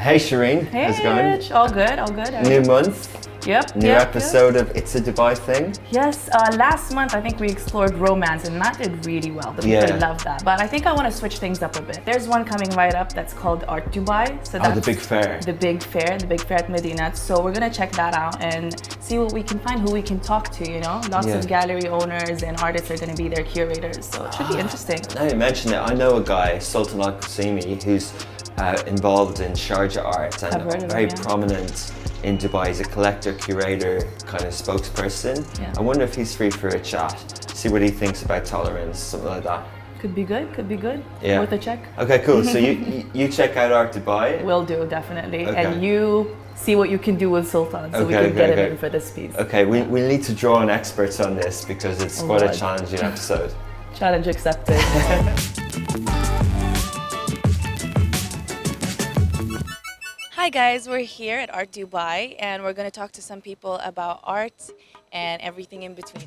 Hey Shireen, Hey how's it going? Rich, all good, all good. New month, Yep. new episode of It's a Dubai Thing. Yes, last month I think we explored romance and that did really well. The people loved that. But I think I want to switch things up a bit. There's one coming right up that's called Art Dubai. So that's the big fair. The big fair at Medina. So we're gonna check that out and see what we can find, who we can talk to, you know? Lots of gallery owners and artists are gonna be their curators. So it should be interesting. Now you mention it, I know a guy, Sultan Al-Qasimi, who's involved in Sharjah art and very prominent in Dubai. He's a collector, curator, kind of spokesperson. Yeah. I wonder if he's free for a chat, see what he thinks about tolerance, something like that. Could be good, could be good. Yeah. Worth a check. Okay, cool. So you check out Art Dubai. Will do, definitely. Okay. And you see what you can do with Sultan, so we can get him in for this piece. Okay, we need to draw on experts on this because it's quite a challenging episode. Challenge accepted. Hi guys, we're here at Art Dubai and we're going to talk to some people about art and everything in between.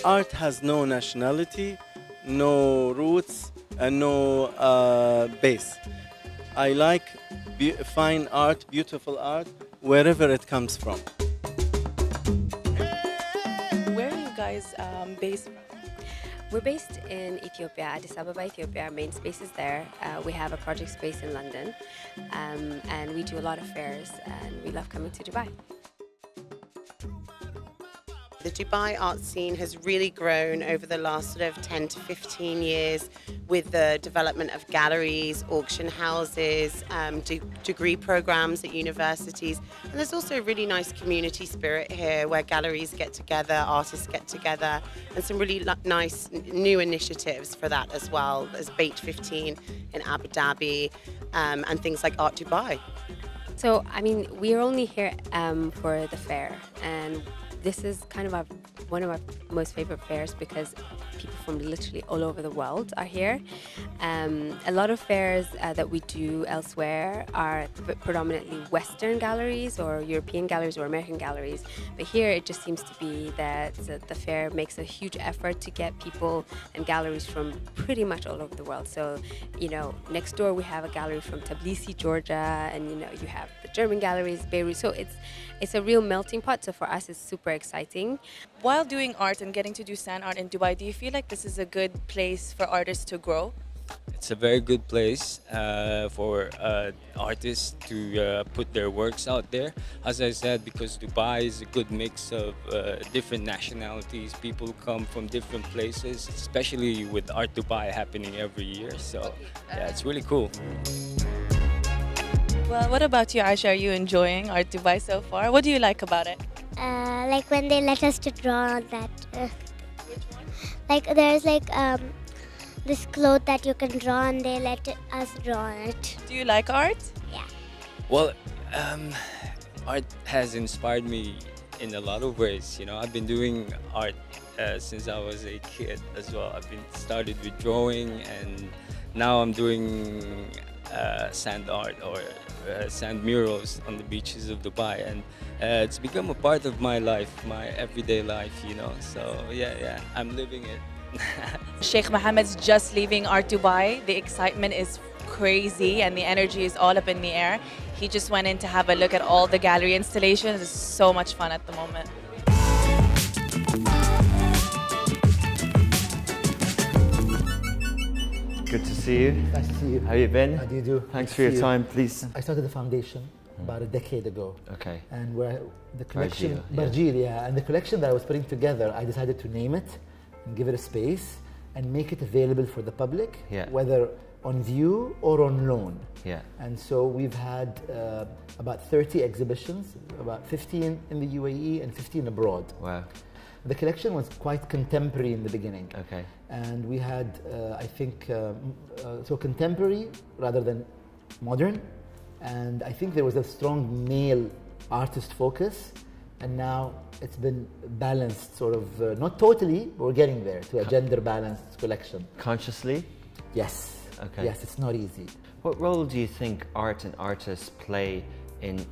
Art has no nationality, no roots, and no base. I like fine art, beautiful art, wherever it comes from. Where are you guys based from? We're based in Ethiopia, Addis Ababa, Ethiopia. Our main space is there. We have a project space in London, and we do a lot of fairs, and we love coming to Dubai. The Dubai art scene has really grown over the last sort of 10 to 15 years with the development of galleries, auction houses, degree programs at universities. And there's also a really nice community spirit here where galleries get together, artists get together, and some really nice new initiatives for that as well. There's Bait 15 in Abu Dhabi and things like Art Dubai. So, I mean, we're only here for the fair, and this is kind of one of our most favorite fairs because people from literally all over the world are here. A lot of fairs that we do elsewhere are predominantly Western galleries or European galleries or American galleries. But here it just seems to be that the fair makes a huge effort to get people and galleries from pretty much all over the world. So, you know, next door we have a gallery from Tbilisi, Georgia, and you know, you have the German galleries, Beirut. So it's a real melting pot. So for us, it's super exciting. While doing art and getting to do sand art in Dubai, do you feel like this is a good place for artists to grow? It's a very good place for artists to put their works out there. As I said, because Dubai is a good mix of different nationalities. People come from different places, especially with Art Dubai happening every year. So yeah, it's really cool. Well, what about you, Aisha? Are you enjoying Art Dubai so far? What do you like about it? Like when they let us to draw on that. Which one? Like there's like this cloth that you can draw and they let us draw on it. Do you like art? Yeah. Well, art has inspired me in a lot of ways. You know, I've been doing art since I was a kid as well. I've been started with drawing and now I'm doing sand art or sand murals on the beaches of Dubai, and it's become a part of my life, my everyday life, you know. So yeah, I'm living it. Sheikh Mohammed's just leaving Art Dubai. The excitement is crazy and the energy is all up in the air. He just went in to have a look at all the gallery installations. It's so much fun at the moment. Good to see you. Nice to see you. How you been? How do you do? Thanks for your time, please. I started the foundation about a decade ago. Okay. And where the collection, Barjeel, Barjeel, and the collection that I was putting together, I decided to name it and give it a space and make it available for the public, whether on view or on loan. Yeah. And so we've had about 30 exhibitions, about 15 in the UAE and 15 abroad. Wow. The collection was quite contemporary in the beginning. Okay. And we had, I think, so contemporary rather than modern. And I think there was a strong male artist focus. And now it's been balanced, sort of, not totally, but we're getting there to a gender balanced collection. Consciously? Yes. Okay. Yes, it's not easy. What role do you think art and artists play in,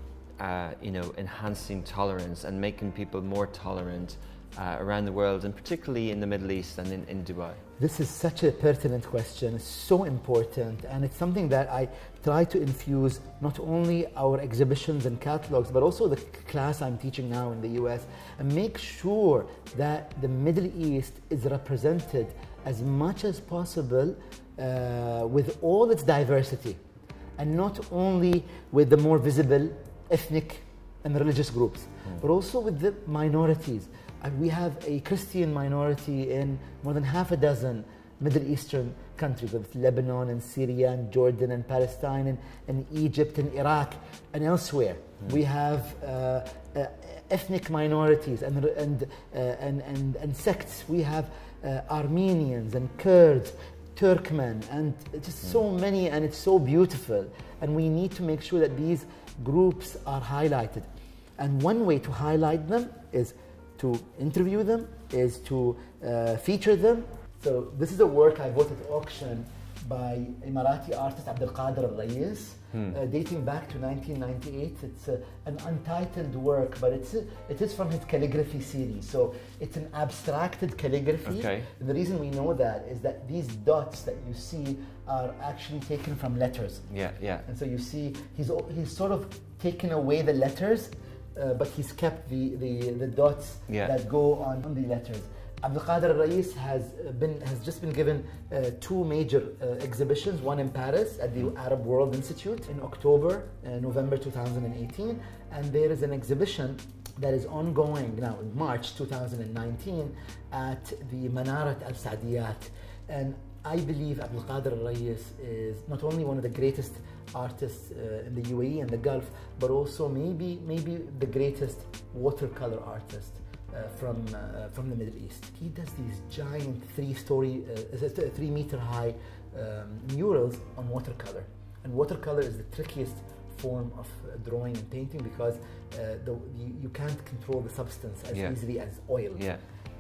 you know, enhancing tolerance and making people more tolerant around the world, and particularly in the Middle East and in Dubai? This is such a pertinent question. It's so important, and it's something that I try to infuse not only our exhibitions and catalogs, but also the class I'm teaching now in the US, and make sure that the Middle East is represented as much as possible with all its diversity, and not only with the more visible ethnic and religious groups, but also with the minorities. And we have a Christian minority in more than half a dozen Middle Eastern countries, with Lebanon and Syria and Jordan and Palestine and Egypt and Iraq and elsewhere. We have ethnic minorities and sects. We have Armenians and Kurds, Turkmen, and just so many, and it's so beautiful. And we need to make sure that these groups are highlighted. And one way to highlight them is to interview them, is to feature them. So this is a work I bought at auction by Emirati artist Abdul Qadir al-Rayis, dating back to 1998. It's an untitled work, but it is from his calligraphy series. So it's an abstracted calligraphy. Okay. And the reason we know that is that these dots that you see are actually taken from letters. Yeah, yeah. And so you see, he's sort of taken away the letters, but he's kept the dots that go on the letters. Abdul Qadir al-Rayis has just been given two major exhibitions, one in Paris at the Arab World Institute in November 2018, and there is an exhibition that is ongoing now in March 2019 at the Manarat al-Saadiyat. And I believe Abdul Qadir al-Rayis is not only one of the greatest artists in the UAE and the Gulf, but also maybe the greatest watercolor artist from the Middle East. He does these giant 3 meter high murals on watercolor. And watercolor is the trickiest form of drawing and painting because you can't control the substance as easily as oil. Yeah.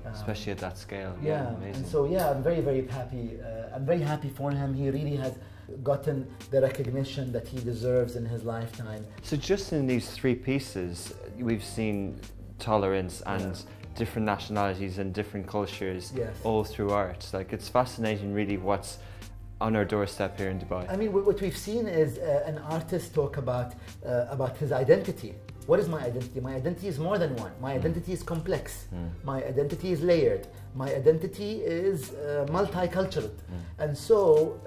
Especially at that scale. Yeah, amazing. And so I'm very, very happy. I'm very happy for him. He really has gotten the recognition that he deserves in his lifetime. So just in these 3 pieces, we've seen tolerance and different nationalities and different cultures all through art. Like, it's fascinating really what's on our doorstep here in Dubai. I mean, what we've seen is an artist talk about his identity. What is my identity? My identity is more than one. My identity is complex. My identity is layered. My identity is multicultural. And so,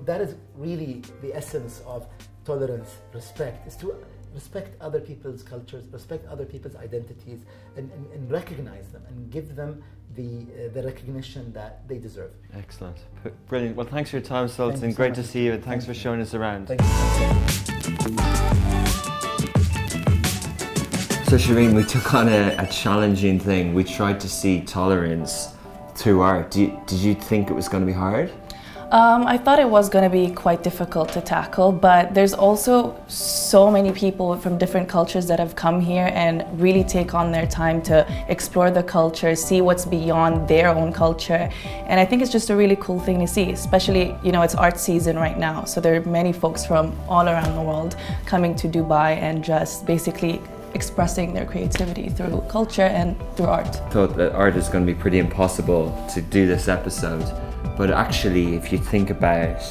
that is really the essence of tolerance, respect, is to respect other people's cultures, respect other people's identities, and recognize them and give them the recognition that they deserve. Excellent. Brilliant. Well, thanks for your time, Sultan. Great to see you, and thanks for showing us around. Thank you. So Shireen, we took on a challenging thing. We tried to see tolerance through art. Did you think it was going to be hard? I thought it was going to be quite difficult to tackle, but there's also so many people from different cultures that have come here and really take on their time to explore the culture, see what's beyond their own culture. And I think it's just a really cool thing to see, especially, it's art season right now. So there are many folks from all around the world coming to Dubai and just basically expressing their creativity through culture and through art. I thought that art is going to be pretty impossible to do this episode. But actually, if you think about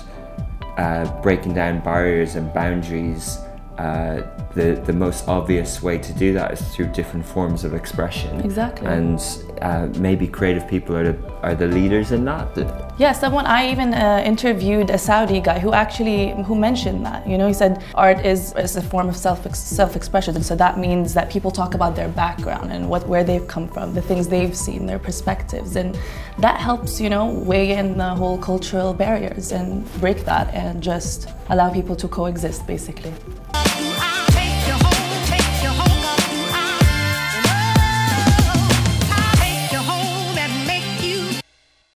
breaking down barriers and boundaries, the most obvious way to do that is through different forms of expression. Exactly. And maybe creative people are the leaders in that. Yeah, I even interviewed a Saudi guy who mentioned that. He said art is a form of self-expression, and so that means that people talk about their background and where they've come from, the things they've seen, their perspectives, and that helps, weigh in the whole cultural barriers and break that and just allow people to coexist, basically.